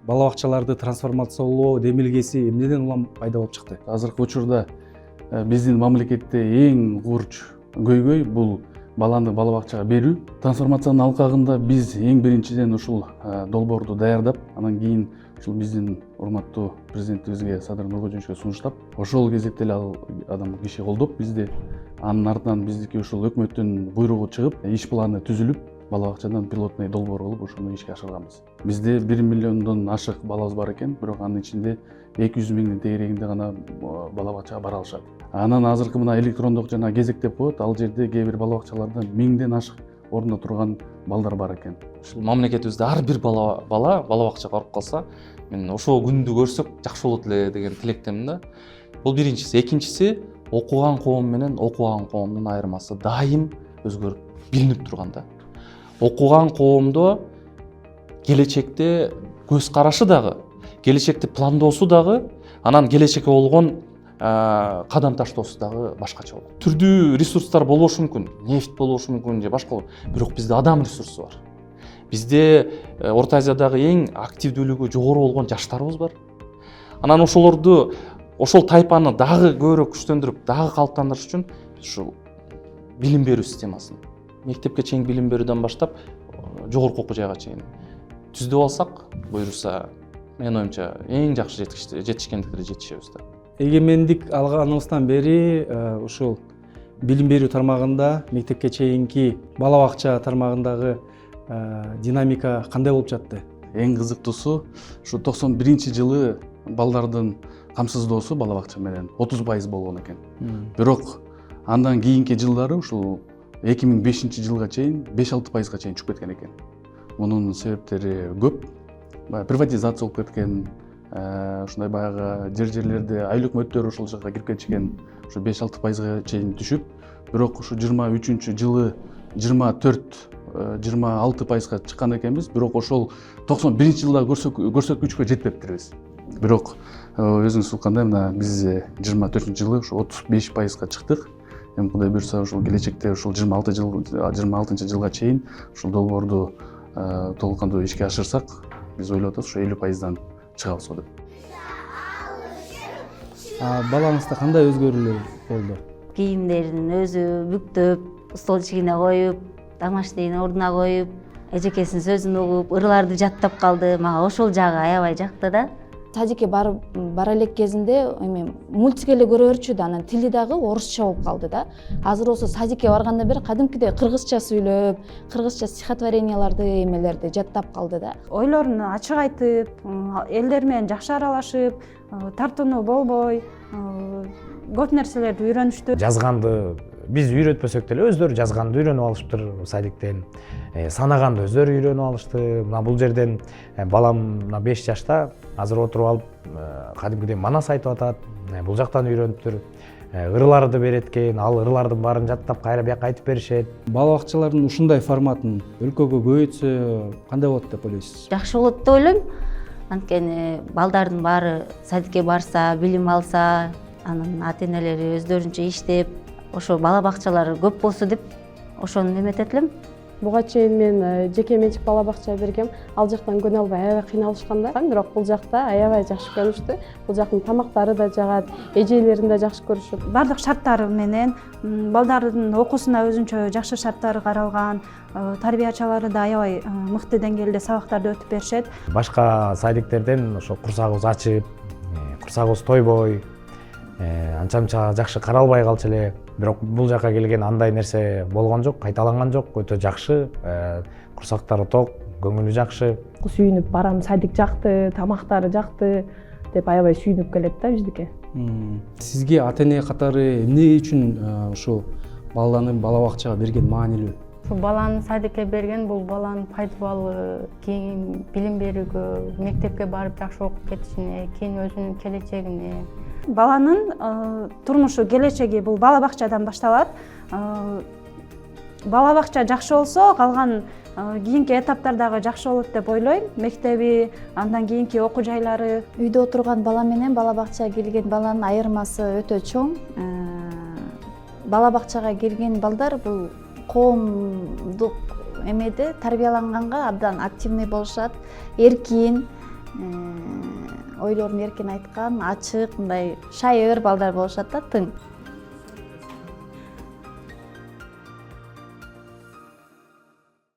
бала бакчаларды трансформациялоо демилгеси эмнеден улам пайда болуп чыкты? Азыркы учурда биздин мамлекетте эң курч көйгөй бул баланы бала бакчага берүү. Трансформациянын алкагында биз эң биринчиден ушул долбоорду даярдап, анан кийин ушул биздин урматтуу президентибизге Садыр Нуркожиновичке сунуштап, ошол кезекте эле ал адам киши колдоп бизди, анын артынан биздики ушул өкмөттүн буйругу чыгып, иш планы түзүлүп, бала бакчадан пилотный долбоор кылып ошону ишке ашырганбыз. Бизде 1 миллиондон ашык балабыз бар экен, бирок анын ичинде 200 миңдин тегерегинде гана бала бакчага бара алышат. Анан азыркы мына электрондук жана кезек деп коет, ал жерде кээ бир бала бакчаларда 1000ден ашык орунда турган балдар бар экен. Ушул мамлекетибизде ар бир бала бакчага барып калса, мен ошол күндү көрсөк жакшы болот эле деген тилектемин да. Бул биринчиси. Экинчиси, окуган коом менен окубаган коомдун айырмасы дайым өзгөрүп билинип турган да. Окуган коомдо келечекте көз карашы дагы, келечекти пландоосу дагы, анан келечекке болгон кадам таштоосу дагы башкача болот. Түрдүү ресурстар болушу мүмкүн, нефть болушу мүмкүн же башка, бирок бизде адам ресурсу бар. Бизде Орто Азиядагы эң активдүүлүгү жогору болгон жаштарыбыз бар. Анан ошолорду, ошол тайпаны дагы көбүрөөк күчтөндүрүп, дагы калыптандырыш үчүн ушул билим берүү системасын, мектепке чейин билим берүүдөн баштап жогорку окуу жайга чейин түздөп алсак, буюрса, менин оюмча эң жакшы жетишкендиктерге жетишебиз да. Эгемендик алганыбыздан бери ушул билим берүү тармагында, мектепке чейинки бала бакча тармагындагы динамика кандай болуп жатты? Эң кызыктуусу, ушу 91-жылы балдардын камсыздоосу бала бакча менен 30% болгон экен. Бирок андан кийинки жылдары ушул 2005-жылга чейин 5-6%га чейин чыгып кеткен экен. Мунун себептери көп. Приватизация болуп кеткен, ушундай баягы жерлерде айыл өкмөттөр ошол жака кирип кетишкен, ушу 5-6%га чейин түшүп, бирок ушу 23-жылы 24-26%га чыккан экенбиз, бирок ошол 91-жылдагы көрсөткүчкө жетпептирбиз. Бирок өзүңүз уккандай мына биз 24-жылы ушу 35%га чыктык. Эми Кудай буйрса ушул келечекте ушул 26-жылга чейин ушул долбоорду толук кандуу ишке ашырсак, биз ойлоп атабыз ушу 50%дан чыгабыз го деп. Балаңызда кандай өзгөрүүлөр болду? Кийимдерин өзү бүктөп, стол ишигине коюп, домашнийин ордуна коюп, эжекесинин сөзүн угуп, ырларды жаттап калды. Мага ошол жагы аябай жакты да. Садикке бара элек кезинде мультик эле көрө берчү да, анан тили дагы орусча болуп калды да. Азыр болсо садикке баргандан бери кадимкидей кыргызча сүйлөп, кыргызча стихотворенияларды, эмелерди жаттап калды да. Ойлорун ачык айтып, элдер менен жакшы аралашып, тартууну болбой, көп нерселерди үйрөнүштү. Жазганды биз үйрөтпөсөк деле өздөрү жазганды үйрөнүп алышыптыр садиктен. Санаганды өздөрү үйрөнүп алышты. Мына бул жерден балам 5 жашта азыр отуруп алып кадимкидей манас айтып атат. Бул жактан үйрөнүптүр. Ырларды берет экен, ал ырлардын баарын жаттап кайра бияка айтып беришет. Бала бакчалардын ушундай форматын өлкөгө көбөйтсө кандай болот деп ойлойсуз? Жакшы болот деп ойлойм. Анткени балдардын баары садикке барса, билим алса, анын ата-энелери өздөрүнчө иштеп, ошо бала бакчалары көп болсо деп ошону эметет элем. Буга чейин мен жеке менчик бала бакча бергем. Ал жактан көнө албай аябай кыйналышкан да. Бирок бул жакта аябай жакшы көрүнүштү. Бул жактын тамактары да жагат, эжелерин да жакшы көрүшөт. Бардык шарттары менен балдардын окуусуна өзүнчө жакшы шарттары каралган, тарбиячылары да аябай мыкты деңгээлде сабактарды өтүп беришет. Башка садиктерден ошо курсагыбыз ачып, курсагыбыз тойбой, анча-мынча жакшы каралбай калчу эле. Бирок бул жака келген андай нерсе болгон жок, кайталанган жок, өтө жакшы, курсактары ток, көңүлү жакшы. Сүйүнүп барам, садик жакты, тамактары жакты деп аябай сүйүнүп келет да биздики. Сизге ата-эне катары эмне үчүн ушул баланы бала бакчага берген маанилүү? Баланы садикке берген бул баланын пайдалуу, кийин билим берүүгө, мектепке барып жакшы окуп кетишине, кийин өзүнүн келечегине. Баланын турмушу, келечеги бул бала бакчадан башталат. Бала бакча жакшы болсо, калган кийинки этаптардагы жакшы болот деп ойлойм. Мектеби, андан кийинки окуу жайлары. Үйдө отурган бала менен бала бакчага келген баланын айырмасы өтө чоң. Бала бакчага келген балдар бул коомдук эмеде тарбияланганга абдан активный болушат, эркин, ойлорун эркин айткан, ачык, мындай шайыр балдар болушат да, тың.